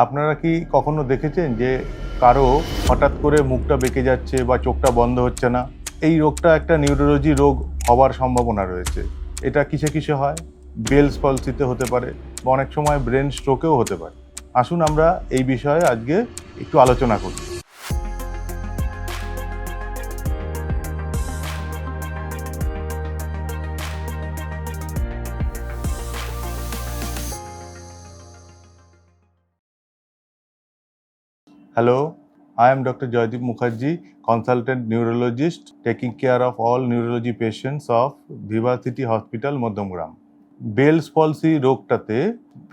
আপনারা কি কখনো দেখেছেন যে কারো হঠাৎ করে মুখটা বেঁকে যাচ্ছে বা চোখটা বন্ধ হচ্ছে না? এই রোগটা একটা নিউরোলজি রোগ হওয়ার সম্ভাবনা রয়েছে। এটা কিসে কিসে হয়? বেলস পলসিতে হতে পারে বা অনেক সময় ব্রেন স্ট্রোকেও হতে পারে। আসুন আমরা এই বিষয়ে আজকে একটু আলোচনা করি। Hello, I am Dr. Joydeep Mukherjee, consultant neurologist taking care of all neurology patients of Vivacity Hospital, Madhumgram. Bell's palsy রোগটাতে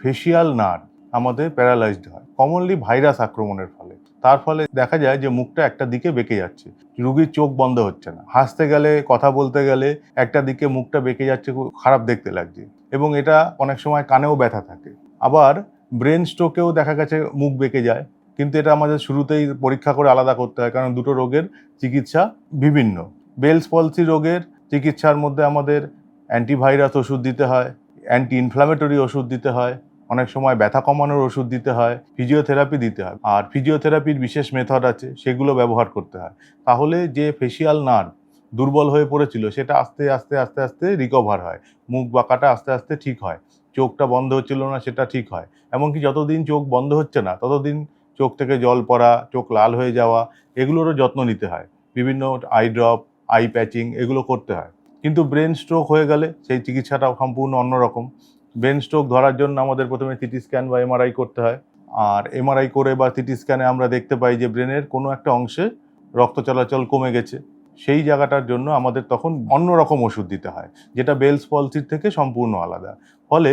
ফেসিয়াল নার্ভ আমাদের প্যারালাইজড হয়, কমনলি ভাইরাস আক্রমণের ফলে। তার ফলে দেখা যায় যে মুখটা একটা দিকে বেঁকে যাচ্ছে, রুগীর চোখ বন্ধ হচ্ছে না, হাসতে গেলে কথা বলতে গেলে একটা দিকে মুখটা বেঁকে যাচ্ছে, খুব খারাপ দেখতে লাগছে, এবং এটা অনেক সময় কানেও ব্যথা থাকে। আবার ব্রেন স্ট্রোকেও দেখা গেছে মুখ বেঁকে যায়, কিন্তু এটা আমাদের শুরুতেই পরীক্ষা করে আলাদা করতে হয়, কারণ দুটো রোগের চিকিৎসা বিভিন্ন। বেলস পলসি রোগের চিকিৎসার মধ্যে আমাদের অ্যান্টিভাইরাস ওষুধ দিতে হয়, অ্যান্টি ইনফ্ল্যামেটরি ওষুধ দিতে হয়, অনেক সময় ব্যথা কমানোর ওষুধ দিতে হয়, ফিজিওথেরাপি দিতে হয়। আর ফিজিওথেরাপির বিশেষ মেথড আছে, সেগুলো ব্যবহার করতে হয়। তাহলে যে ফেসিয়াল নার্ভ দুর্বল হয়ে পড়েছিল সেটা আস্তে আস্তে আস্তে আস্তে রিকভার হয়, মুখ বাঁকাটা আস্তে আস্তে ঠিক হয়, চোখটা বন্ধ হচ্ছিল না সেটা ঠিক হয়। এমনকি যতদিন চোখ বন্ধ হচ্ছে না ততদিন চোখ থেকে জল পড়া, চোখ লাল হয়ে যাওয়া, এগুলোরও যত্ন নিতে হয়। বিভিন্ন আই ড্রপ, আই প্যাচিং এগুলো করতে হয়। কিন্তু ব্রেন স্ট্রোক হয়ে গেলে সেই চিকিৎসাটাও সম্পূর্ণ অন্যরকম। ব্রেন স্ট্রোক ধরার জন্য আমাদের প্রথমে সিটি স্ক্যান বা এমআরআই করতে হয়। আর এমআরআই করে বা সিটি স্ক্যানে আমরা দেখতে পাই যে ব্রেনের কোনো একটা অংশে রক্ত চলাচল কমে গেছে। সেই জায়গাটার জন্য আমাদের তখন অন্যরকম ওষুধ দিতে হয়, যেটা বেলস পলসির থেকে সম্পূর্ণ আলাদা। ফলে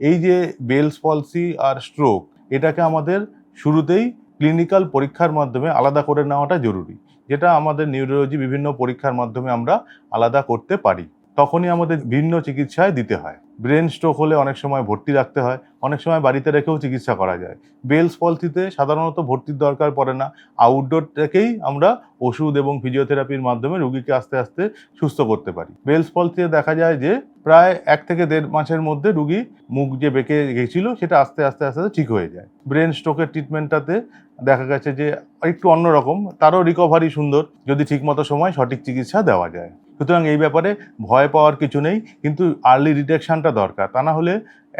এই যে বেলস পলসি আর স্ট্রোক, এটাকে আমাদের শুরুতেই ক্লিনিক্যাল পরীক্ষার মাধ্যমে আলাদা করে নেওয়াটা জরুরি, যেটা আমাদের নিউরোলজি বিভিন্ন পরীক্ষার মাধ্যমে আমরা আলাদা করতে পারি। তখনই আমাদের ভিন্ন চিকিৎসায় দিতে হয়। ব্রেন স্ট্রোক হলে অনেক সময় ভর্তি রাখতে হয়, অনেক সময় বাড়িতে রেখেও চিকিৎসা করা যায়। বেলস পলসিতে সাধারণত ভর্তির দরকার পড়ে না, আউটডোর থেকেই আমরা ওষুধ এবং ফিজিওথেরাপির মাধ্যমে রোগীকে আস্তে আস্তে সুস্থ করতে পারি। বেলস পলসিতে দেখা যায় যে প্রায় 1 থেকে 1.5 মাসের মধ্যে রুগী মুখ যে বেঁকে গেছিল সেটা আস্তে আস্তে আস্তে আস্তে ঠিক হয়ে যায়। ব্রেন স্ট্রোকের ট্রিটমেন্টটাতে দেখা গেছে যে একটু অন্যরকম, তারও রিকভারি সুন্দর, যদি ঠিকমতো সময় সঠিক চিকিৎসা দেওয়া যায়। সুতরাং এই ব্যাপারে ভয় পাওয়ার কিছু নেই, কিন্তু আর্লি ডিটেকশনটা দরকার। তা না হলে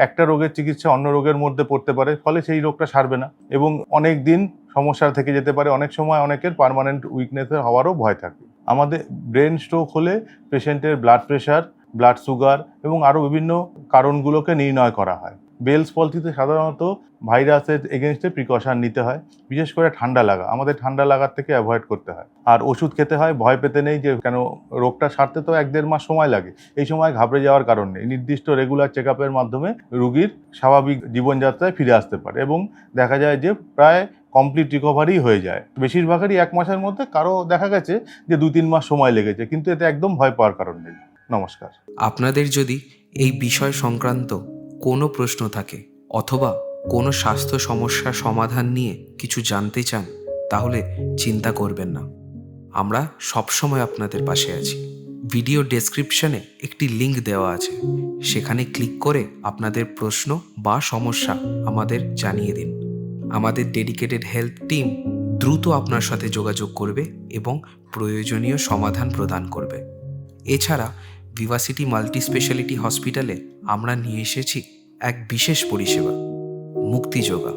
একটা রোগের চিকিৎসা অন্য রোগের মধ্যে পড়তে পারে, ফলে সেই রোগটা সারবে না এবং অনেক দিন সমস্যা থেকে যেতে পারে। অনেক সময় অনেকের পার্মানেন্ট উইকনেসের হওয়ারও ভয় থাকে। আমাদের ব্রেন স্ট্রোক হলে পেশেন্টের ব্লাড প্রেশার, ব্লাড সুগার এবং আরও বিভিন্ন কারণগুলোকে নির্ণয় করা হয়। বেলস পলসিতে সাধারণত ভাইরাসের এগেনস্টে প্রিকশন নিতে হয়, বিশেষ করে ঠান্ডা লাগা, আমাদের ঠান্ডা লাগার থেকে অ্যাভয়েড করতে হয়। আর ওষুধ খেতে হয়, ভয় পেতে নেই, যে কেন রোগটা সারতে তো 1-1.5 মাস সময় লাগে। এই সময় ঘাবড়ে যাওয়ার কারণ নেই। নির্দিষ্ট রেগুলার চেক আপের মাধ্যমে রুগীর স্বাভাবিক জীবনযাত্রায় ফিরে আসতে পারে এবং দেখা যায় যে প্রায় কমপ্লিট রিকভারি হয়ে যায়। বেশিরভাগেরই 1 মাসের মধ্যে, কারো দেখা গেছে যে 2-3 মাস সময় লেগেছে, কিন্তু এতে একদম ভয় পাওয়ার কারণ নেই। নমস্কার। আপনাদের যদি এই বিষয় সংক্রান্ত কোনো প্রশ্ন থাকে অথবা কোনো স্বাস্থ্য সমস্যার সমাধান নিয়ে কিছু জানতে চান, তাহলে চিন্তা করবেন না, আমরা সবসময় আপনাদের পাশে আছি। ভিডিও ডেসক্রিপশনে একটি লিংক দেওয়া আছে, সেখানে ক্লিক করে আপনাদের প্রশ্ন বা সমস্যা আমাদের জানিয়ে দিন। আমাদের ডেডিকেটেড হেলথ টিম দ্রুত আপনার সাথে যোগাযোগ করবে এবং প্রয়োজনীয় সমাধান প্রদান করবে। এছাড়া ভিভাসিটি মাল্টি স্পেশালিটি হসপিটালে আমরা নিয়ে এসেছি এক বিশেষ পরিষেবা, মুক্তি যোগা।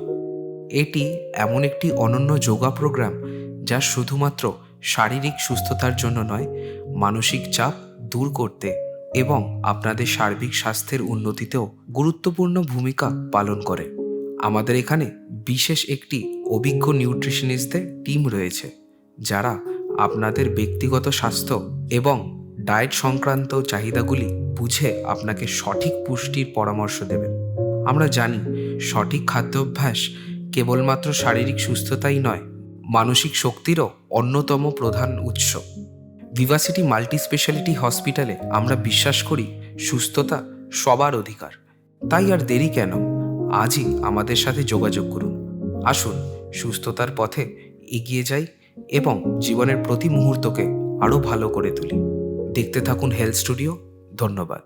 এটি এমন একটি অনন্য যোগা প্রোগ্রাম যা শুধুমাত্র শারীরিক সুস্থতার জন্য নয়, মানসিক চাপ দূর করতে এবং আপনাদের সার্বিক স্বাস্থ্যের উন্নতিতেও গুরুত্বপূর্ণ ভূমিকা পালন করে। আমাদের এখানে বিশেষ একটি অভিজ্ঞ নিউট্রিশনিস্টদের টিম রয়েছে, যারা আপনাদের ব্যক্তিগত স্বাস্থ্য এবং ডায়েট সংক্রান্ত চাহিদাগুলি বুঝে আপনাকে সঠিক পুষ্টির পরামর্শ দেবেন। আমরা জানি সঠিক খাদ্যাভ্যাস কেবলমাত্র শারীরিক সুস্থতাই নয়, মানসিক শক্তিরও অন্যতম প্রধান উৎস। ভিভাসিটি মাল্টি স্পেশালিটি হসপিটালে আমরা বিশ্বাস করি সুস্থতা সবার অধিকার। তাই আর দেরি কেন, আজই আমাদের সাথে যোগাযোগ করুন। আসুন সুস্থতার পথে এগিয়ে যাই এবং জীবনের প্রতি মুহূর্তকে আরও ভালো করে তুলি। দেখতে থাকুন হেলথ স্টুডিও। ধন্যবাদ।